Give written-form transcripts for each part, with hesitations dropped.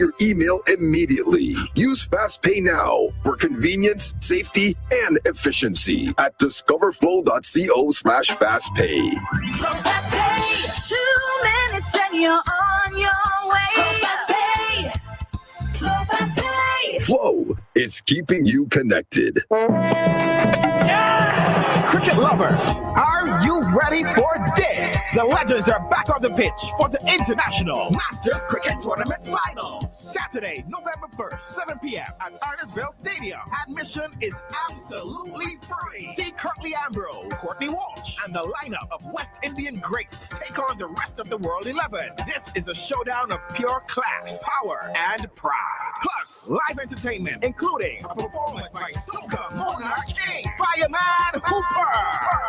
your email immediately. Use FastPay now for convenience, safety, and efficiency at discoverflow.co/fastpay. FastPay, 2 minutes and you're on your way. FastPay, FastPay. Flow is keeping you connected. Cricket lovers, are you ready for this? The Legends are back on the pitch for the International Masters Cricket Tournament Finals. Saturday, November 1st, 7 p.m. at Arnesville Stadium. Admission is absolutely free. See Curtly Ambrose, Courtney Walsh, and the lineup of West Indian greats take on the rest of the World 11. This is a showdown of pure class, power, and pride. Plus, live entertainment, including a performance by Soca Monarch King, Fireman Hooper,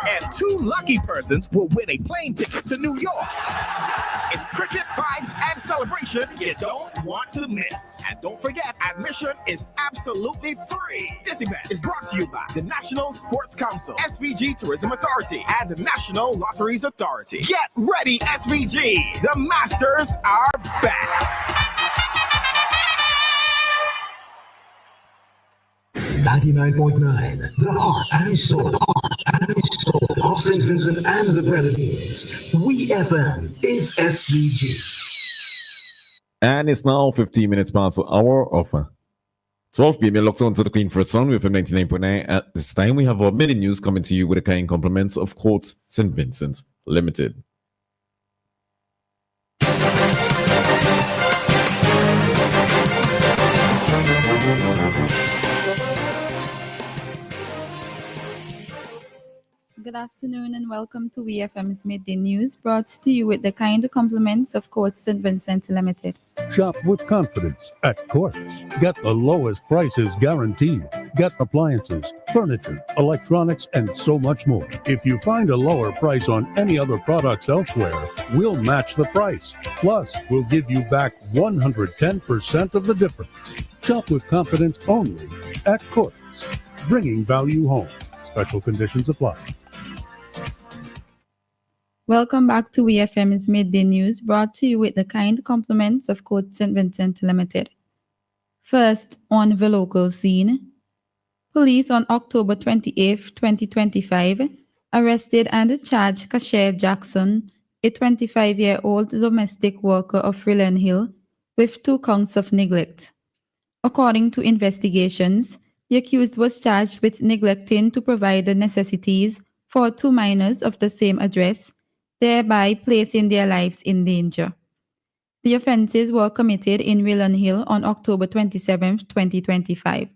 and 2 lucky persons will win a plane ticket to New York. It's cricket, vibes, and celebration you don't want to miss. And don't forget, admission is absolutely free. This event is brought to you by the National Sports Council, SVG Tourism Authority, and the National Lotteries Authority. Get ready, SVG! The Masters are back! 99.9, the heart and soul of St. Vincent and the Grenadines. We FM is SVG. And it's now 15 minutes past the hour of 12 p.m. You're locked on to the Clean First Sound with 99.9. At this time, we have our midday news coming to you with the kind compliments of Courts St. Vincent Limited. Good afternoon and welcome to WeFM's Midday News, brought to you with the kind compliments of Courts St. Vincent Limited. Shop with confidence at Courts. Get the lowest prices guaranteed. Get appliances, furniture, electronics, and so much more. If you find a lower price on any other products elsewhere, we'll match the price. Plus, we'll give you back 110% of the difference. Shop with confidence only at Courts. Bringing value home. Special conditions apply. Welcome back to WeFM's Midday News, brought to you with the kind compliments of Courts St. Vincent Limited. First, on the local scene, police on October 28, 2025, arrested and charged Cashier Jackson, a 25-year-old domestic worker of Rillen Hill, with 2 counts of neglect. According to investigations, the accused was charged with neglecting to provide the necessities for 2 minors of the same address, thereby placing their lives in danger. The offences were committed in Rillen Hill on October 27, 2025.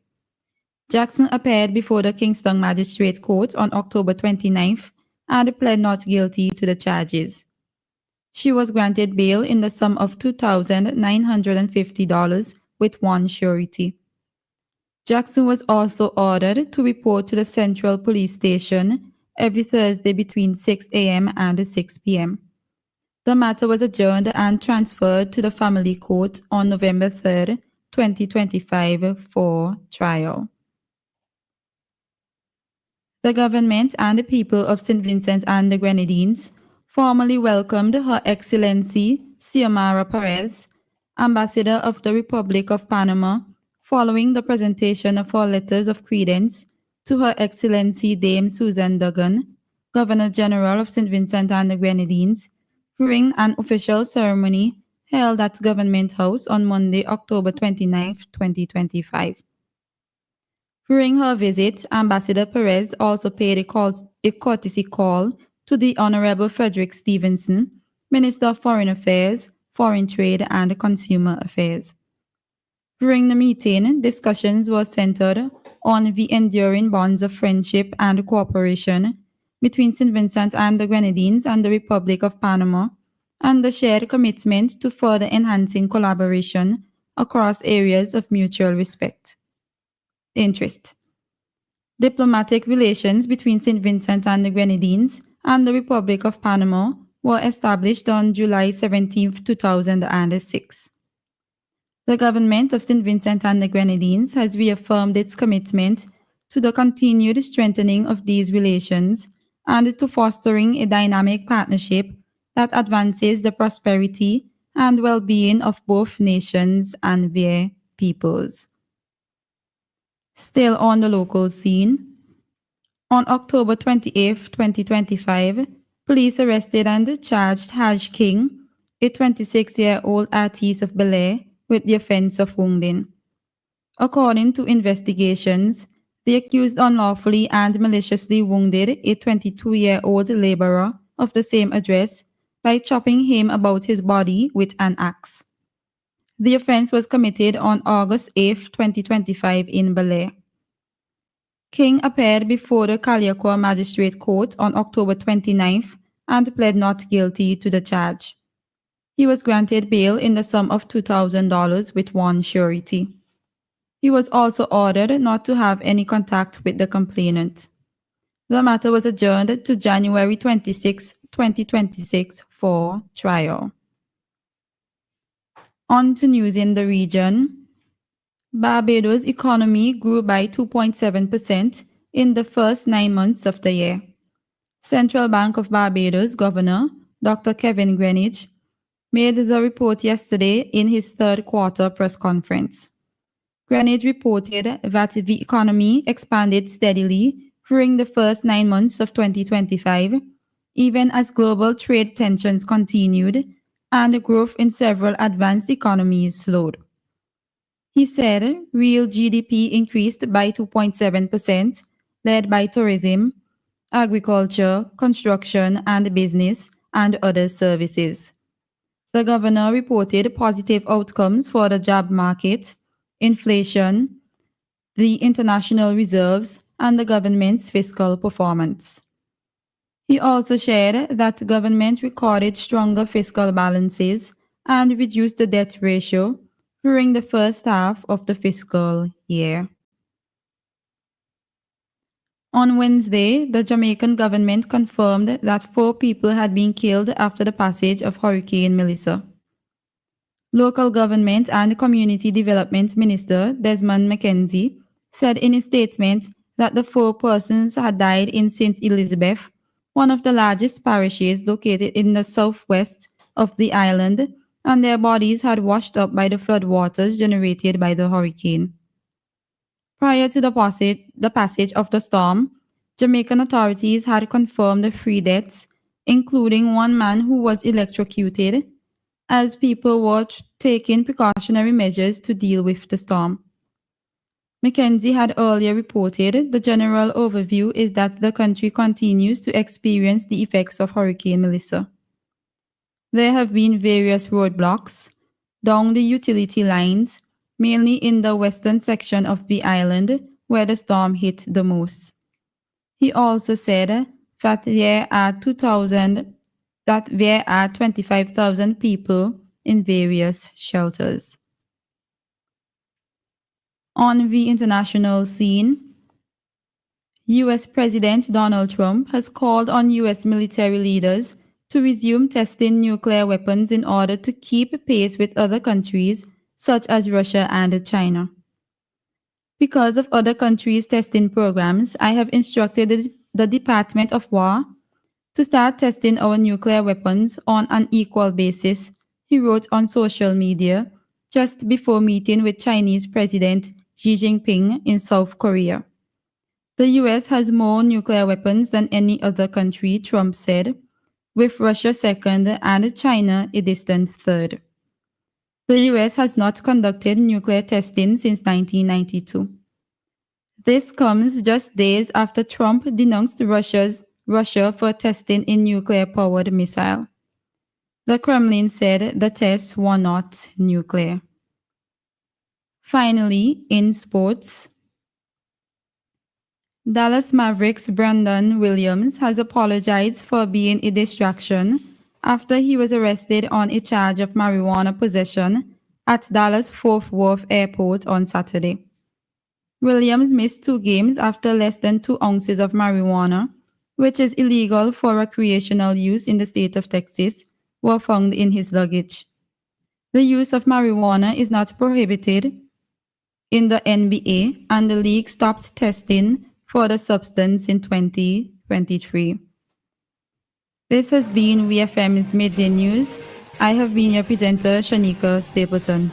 Jackson appeared before the Kingston Magistrate Court on October 29th and pled not guilty to the charges. She was granted bail in the sum of $2,950 with 1 surety. Jackson was also ordered to report to the Central Police Station every Thursday between 6 a.m. and 6 p.m. The matter was adjourned and transferred to the Family Court on November 3, 2025 for trial. The government and the people of St. Vincent and the Grenadines formally welcomed Her Excellency Xiomara Perez, Ambassador of the Republic of Panama, following the presentation of her letters of credence to Her Excellency Dame Susan Duggan, Governor General of St. Vincent and the Grenadines, during an official ceremony held at Government House on Monday, October 29, 2025. During her visit, Ambassador Perez also paid a courtesy call to the Honorable Frederick Stevenson, Minister of Foreign Affairs, Foreign Trade and Consumer Affairs. During the meeting, discussions were centered on the enduring bonds of friendship and cooperation between St. Vincent and the Grenadines and the Republic of Panama, and the shared commitment to further enhancing collaboration across areas of mutual interest. Diplomatic relations between St. Vincent and the Grenadines and the Republic of Panama were established on July 17, 2006. The government of St. Vincent and the Grenadines has reaffirmed its commitment to the continued strengthening of these relations and to fostering a dynamic partnership that advances the prosperity and well-being of both nations and their peoples. Still on the local scene, on October 28, 2025, police arrested and charged Haj King, a 26-year-old artist of Bel Air, with the offense of wounding. According to investigations, the accused unlawfully and maliciously wounded a 22-year-old laborer of the same address by chopping him about his body with an axe. The offense was committed on August 8, 2025 in Bel Air. King appeared before the Kaliakor Magistrate Court on October 29th and pled not guilty to the charge. He was granted bail in the sum of $2,000 with one surety. He was also ordered not to have any contact with the complainant. The matter was adjourned to January 26, 2026 for trial. On to news in the region. Barbados' economy grew by 2.7% in the first 9 months of the year. Central Bank of Barbados Governor Dr. Kevin Greenidge made the report yesterday in his third quarter press conference. Greenidge reported that the economy expanded steadily during the first 9 months of 2025, even as global trade tensions continued and growth in several advanced economies slowed. He said real GDP increased by 2.7%, led by tourism, agriculture, construction and business, and other services. The governor reported positive outcomes for the job market, inflation, the international reserves, and the government's fiscal performance. He also shared that the government recorded stronger fiscal balances and reduced the debt ratio during the first half of the fiscal year. On Wednesday, the Jamaican government confirmed that 4 people had been killed after the passage of Hurricane Melissa. Local Government and Community Development Minister Desmond McKenzie said in a statement that the 4 persons had died in St. Elizabeth, one of the largest parishes located in the southwest of the island, and their bodies had washed up by the floodwaters generated by the hurricane. Prior to the passage of the storm, Jamaican authorities had confirmed 3 deaths, including 1 man who was electrocuted, as people were taking precautionary measures to deal with the storm. McKenzie had earlier reported the general overview is that the country continues to experience the effects of Hurricane Melissa. There have been various roadblocks down the utility lines, mainly in the western section of the island where the storm hit the most. He also said that there are 25,000 people in various shelters. On the international scene, U.S. President Donald Trump has called on U.S. military leaders to resume testing nuclear weapons in order to keep pace with other countries such as Russia and China. Because of other countries' testing programs, I have instructed the Department of War to start testing our nuclear weapons on an equal basis, he wrote on social media just before meeting with Chinese President Xi Jinping in South Korea. The US has more nuclear weapons than any other country, Trump said, with Russia second and China a distant third. The US has not conducted nuclear testing since 1992. This comes just days after Trump denounced Russia for testing a nuclear-powered missile. The Kremlin said the tests were not nuclear. Finally, in sports, Dallas Mavericks' Brandon Williams has apologized for being a distraction after he was arrested on a charge of marijuana possession at Dallas Fort Worth Airport on Saturday. Williams missed 2 games after less than 2 ounces of marijuana, which is illegal for recreational use in the state of Texas, were found in his luggage. The use of marijuana is not prohibited in the NBA, and the league stopped testing for the substance in 2023. This has been WFM's Midday News. I have been your presenter, Shanika Stapleton.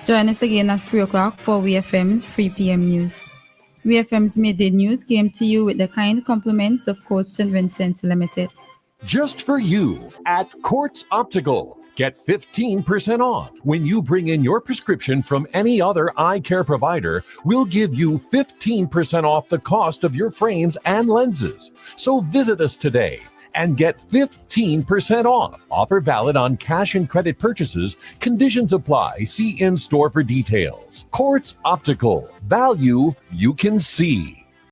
Join us again at 3 o'clock for WFM's 3 p.m. news. WFM's Midday News came to you with the kind compliments of Courts St. Vincent Limited. Just for you at Quartz Optical. Get 15% off. When you bring in your prescription from any other eye care provider, we'll give you 15% off the cost of your frames and lenses. So visit us today and get 15% off. Offer valid on cash and credit purchases. Conditions apply. See in-store for details. Quartz Optical. Value you can see.